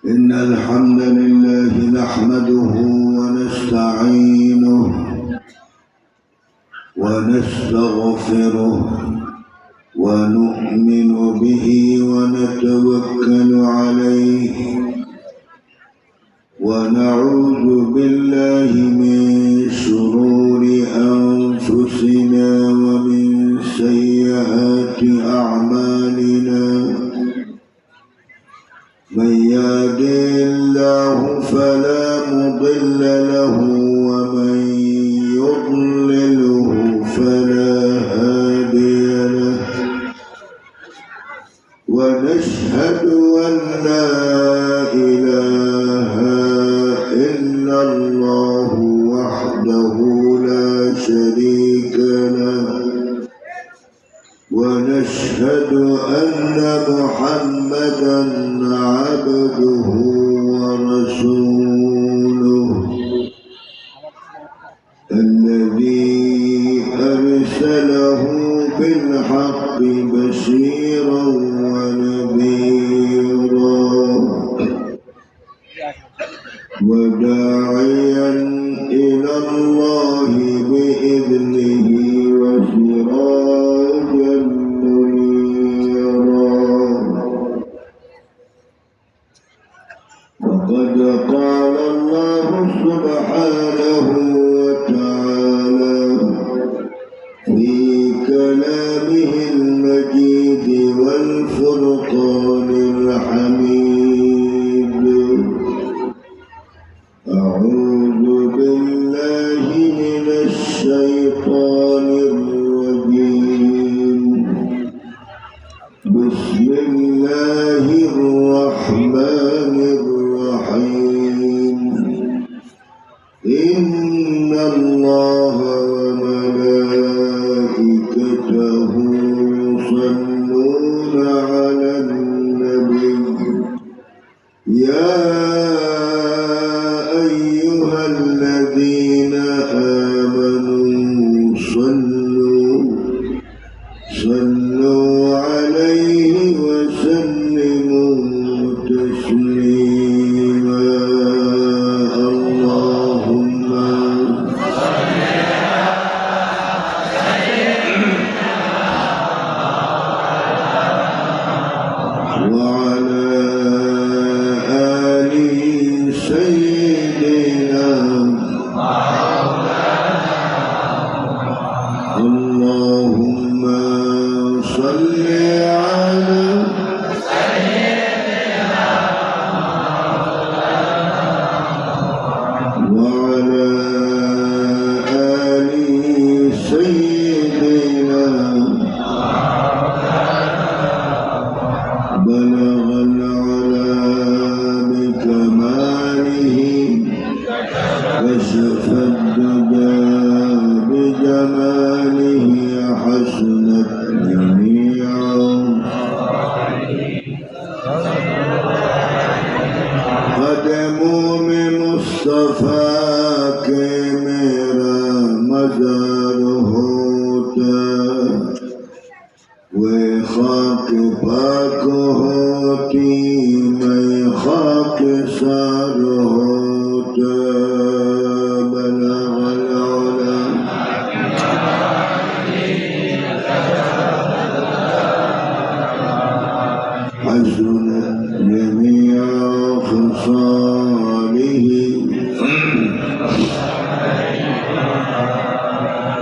إن الحمد لله نحمده ونستعينه ونستغفره ونؤمن به ونتوكل عليه ونعوذ بالله من شرور أنفسنا ومن سيئات أعمالنا من يهده الله فلا مضل له ومن يضلله فلا هادي له ونشهد أن لا إله إلا الله وحده لا شريك له ونشهد أن محمدًا عبده ورسوله الذي أرسله بالحق بشيرا ونذيرا وداعيا إلى الله بإذنه وسراجا منيرا وقد قال الله سبحانه وتعالى في كلامه المجيد والفرقان الحميد أعوذ بالله من الشيطان الرجيم بسم الله الرحمن الرحيم إن الله وملائكته يصلون على النبي يا أيها الذين آمنوا صلوا عليه وسلموا تسليما اللهم وعلى آل سيدنا اللهم صل على وعلى آل سيدنا بلغ العلا بكماله كشف الدجى بجماله حسنت جميعا قدموا من مصطفى کے میرا مزار ہوتا وہ خاک پاک ہوتی میں خاک سار ہوتا بلغ العلا حسنت جميع خصاله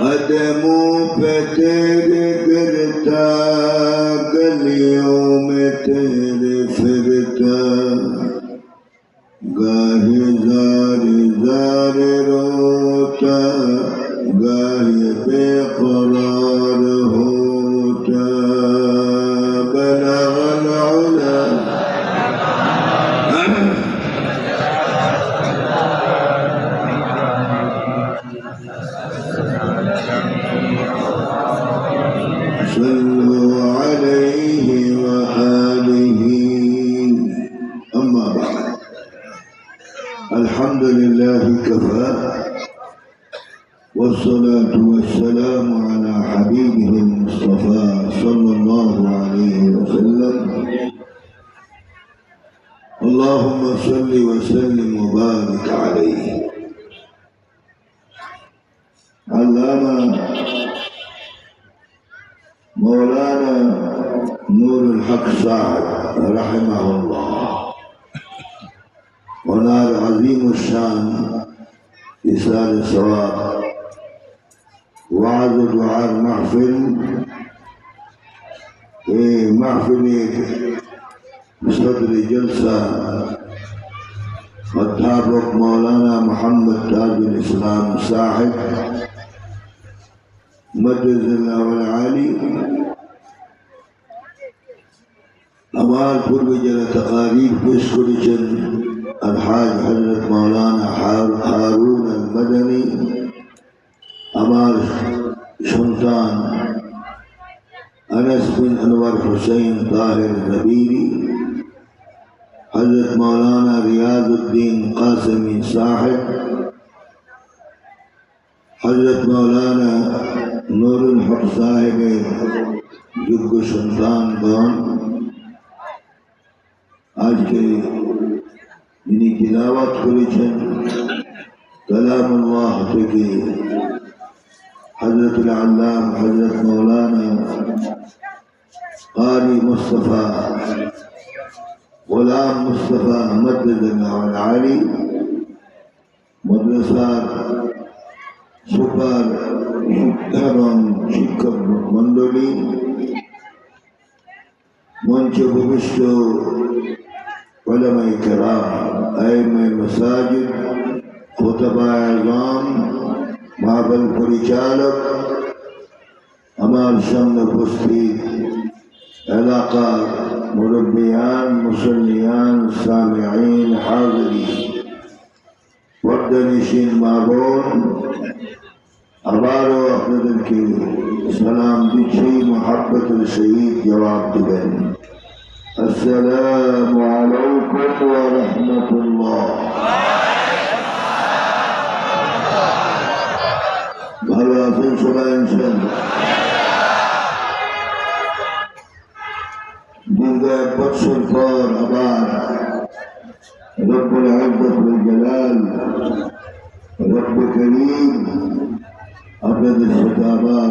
قدموں پہ تیرے گرتا گلیوں میں تیرے پھرتا گاہے زار زار روتا گاہے بے قرار ہوتا بلغ العلا صلوا عليه وآله أما بعد الحمد لله كفى والصلاة والسلام على حبيبه المصطفى صلى الله عليه وسلم اللهم صل وسلم وبارك عليه. علامہ مولانا نور الحق صاحب رحمه الله ونار عظيم الشان إسال الصواب وعظ دعاء محفل محفل بصدر جلسة الضابط مولانا محمد تاج الإسلام صاحب مدد الله العالي أمال كل جل تقارير بسكرجن الحاج حضرت مولانا هارون المدني أمال سلطان أنس بن أنور حسين طاهر الزبيري حضرت مولانا رياض الدين قاسمی صاحب حضرت مولانا نور الحق صاحب যোগ্য সন্তানগণ আজকে যিনি তিলাওয়াত করেছেন কালামুল্লাহ থেকে حضرت العلام حضرت مولانا قاری مصطفى غلام مصطفى مدد الله العالي مدرسار সুপার এবং শিক্ষক মন্ডলী মঞ্চ ভূমিষ্ঠ উলামায়ে কেরাম আইম্মায়ে মাসাজিদ খুতবায়ে আযম মাহফিল পরিচালক আমার সামনে উপস্থিত এলাকার মুরব্বিয়ান মুসল্লিয়ান সামিঈন হাজিরিন পর্দানিশীন মা বোন আবারও আপনাদেরকে সালাম দিচ্ছি মুহাব্বতের সহিত জবাব দিবেন আসসালামু আলাইকুম ওয়া রাহমাতুল্লাহ। ভালো আছেন সবাই ইনশাআল্লাহ? দীর্ঘ 1 বছর পর আবার রব্বুল ইজ্জত ওয়াল জালাল রব্ব করিম আপনাদের সাথে আবার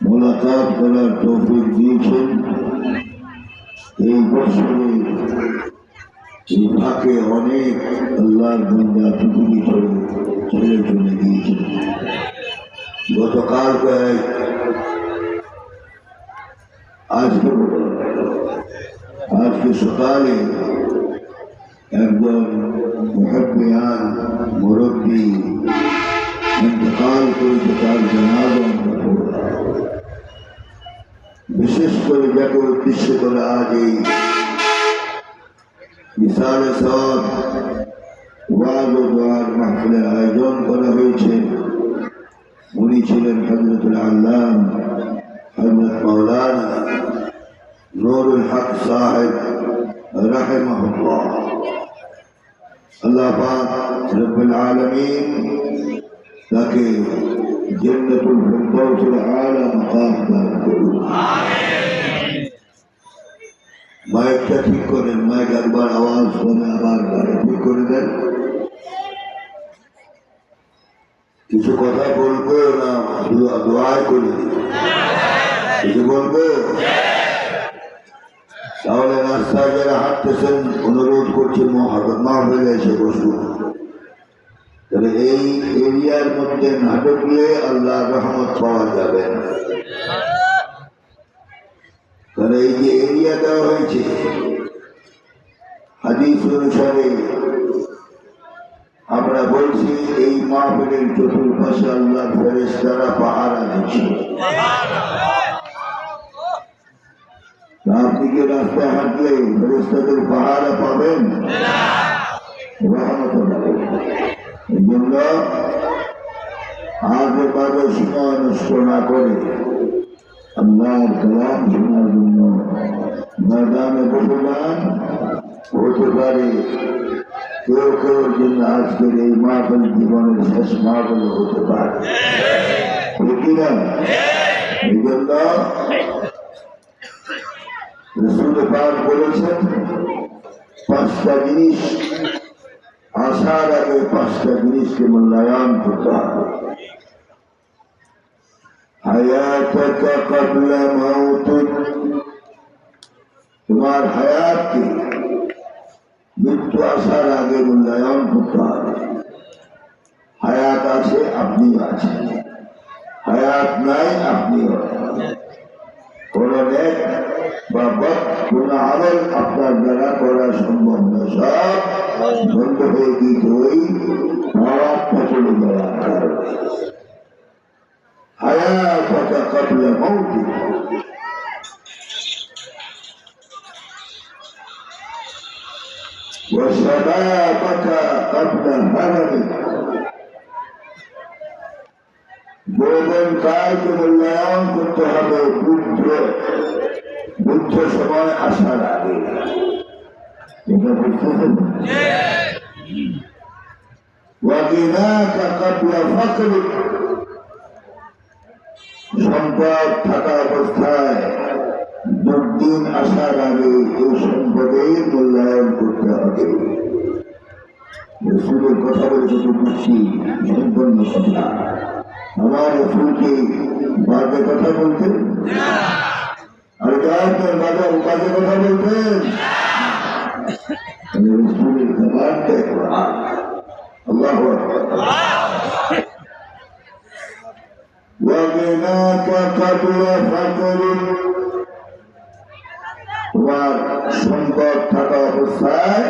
মোলাকাত করার তৌফিক দিয়েছেন। এই বছরে এই ফাঁকে অনেক আল্লাহর বান্দা পৃথিবী ছেড়ে চলে গিয়েছেন। গতকাল আজকে সকালে একজন মুহাব্বিয়ান মুরব্বী ইন্তেকাল করেছে, তার জানাজা আমরা পড়লাম। বিশেষ করে যাকে উদ্দেশ্য করে আজ এই ইসালে সওয়াব ওয়াজ ও দোয়ার মাহফিলের আয়োজন করা হয়েছে, উনি ছিলেন হযরতুল আল্লাম হযরত মাওলানা নুরুল হক সাহেব রাহিমাহুল্লাহ। আল্লাহ পাক রব্বুল আলামিন তাকে জান্নাতুল ফিরদাউসের আলা মাকাম দান করুন। মাইকটা ঠিক করেন, মাইক একবার আওয়াজ শুনে আবার ঠিক করে দেন। কিছু কথা বলবো না দোয়া করে কিছু বলবো? তাহলে রাস্তায় যারা হাঁটতেছেন অনুরোধ করছি মাহফিলে এসে বসুন। তাহলে এই এরিয়ার মধ্যে না ঢুকলে আল্লাহর রহমত পাওয়া যাবে না। তাহলে এই যে এরিয়া দেওয়া হয়েছে হাদিস অনুসারে আমরা বলছি এই মাহফিলের চতুর্পাশে আল্লাহর ফেরেশতারা পাহারা দিচ্ছে। আপনি কি রাস্তায় হাঁটলে ফেরেশতাদের পাহারা পাবেন? রহমত পাবেন। এই জন্য আগে বাজে সময় নষ্ট না করে আল্লাহর কালাম শোনার জন্য ময়দানে বসে যান। হতে পারে কেউ কেউর জন্য আজকের এই মাহফিল জীবনের শেষ মাহফিল হতে পারে, ঠিক না? এই জন্য রাসূল পাক বলেছেন পাঁচটা জিনিস আসার আগে পাঁচটা জিনিসকে মূল্যায়ন করতে হবে। হায়াতাকা ক্বাবলা মাউতিক, তোমার হায়াতকে মৃত্যু আসার আগে মূল্যায়ন করতে হবে। হায়াত আছে, আপনি আছেন, হায়াত নাই, আপনিও। কোন নেক বা বদ কোন আমল আপনার দ্বারা করা সম্ভব না, সব বন্ধ হয়ে গিয়েছে ওই মওয়াতটা চলে যাওয়ার কারণে। হায়াতাকা ক্বাবলা মাউতিক, ওয়া শাবাবাকা ক্বাবলা হারামিক, যৌবন কালকে মূল্যায়ন করতে হবে বুদ্ধ সময় আসার আগে। এটা বুঝতেছেন? ওয়া গিনাকা ক্বাবলা ফাকরিক, সম্পদ থাকা অবস্থায় দুর্দিন আসার আগে এই সম্পদের মূল্যায়ন করতে হবে। রসুলের কথা বলে যদি বুঝছি সম্পন্ন কথা, আমার রসুলকে বাজে কথা বলতেন আর যার বাজে বাজে কথা বলতেন? রসুলের জবানটাই কোরআন। আল্লাহু আকবার। وغناك قبل فقرك, তোমার সম্পদ থাকা অবস্থায়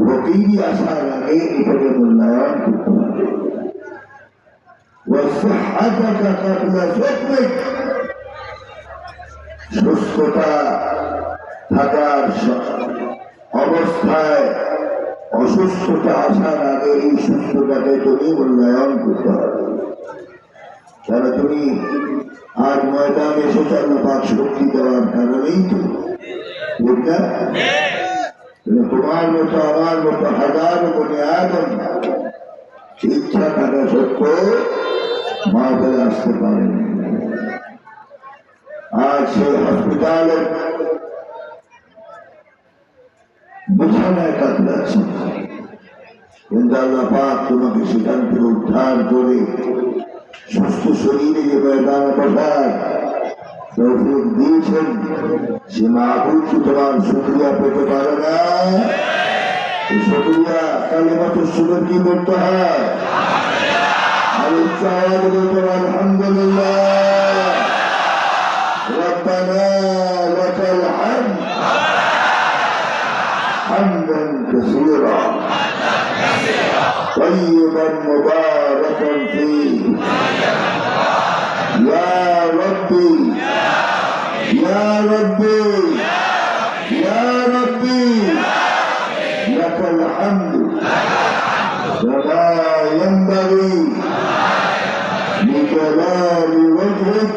ফকিরি আসার আগে এটাকে মূল্যায়ন করতে হবে। وصحتك قبل سقمك, সুস্থতা থাকার অবস্থায় অসুস্থতা আসার আগে এই সুস্থতাকে তুমি মূল্যায়ন করতে হবে। তাহলে তুমি আর ময়দানে সোচাল্লাপাক শক্তি দেওয়ার কারণেই তো, ঠিক না? তোমার মতো আমার মতো হাজার বনে আদম ইচ্ছা থাকা সত্ত্বেও মাহফিলে আসতে পারেনি। আজ সেই হসপিটালের বিছানায় কাতরাচ্ছে, কিন্তু আল্লাহ পাক তোমাকে সেখান থেকে উদ্ধার করে সুস্থ শরীরে যে ময়দানে বসার তৌফিক দিয়েছেন, সে মাহবুব তোমার শুকরিয়া পেতে পারে না। এই শুকরিয়া কালিমাতুশ শুকর কি করতে হয়? আর উচ্চারণ বলতে হবে আলহামদুলিল্লাহ, রব্বানা লাকাল হামদ হামদান কাসীরা طيبا مباركا فيه يا ربي يا ربي يا ربي لك الحمد كما ينبغي لجلال وجهك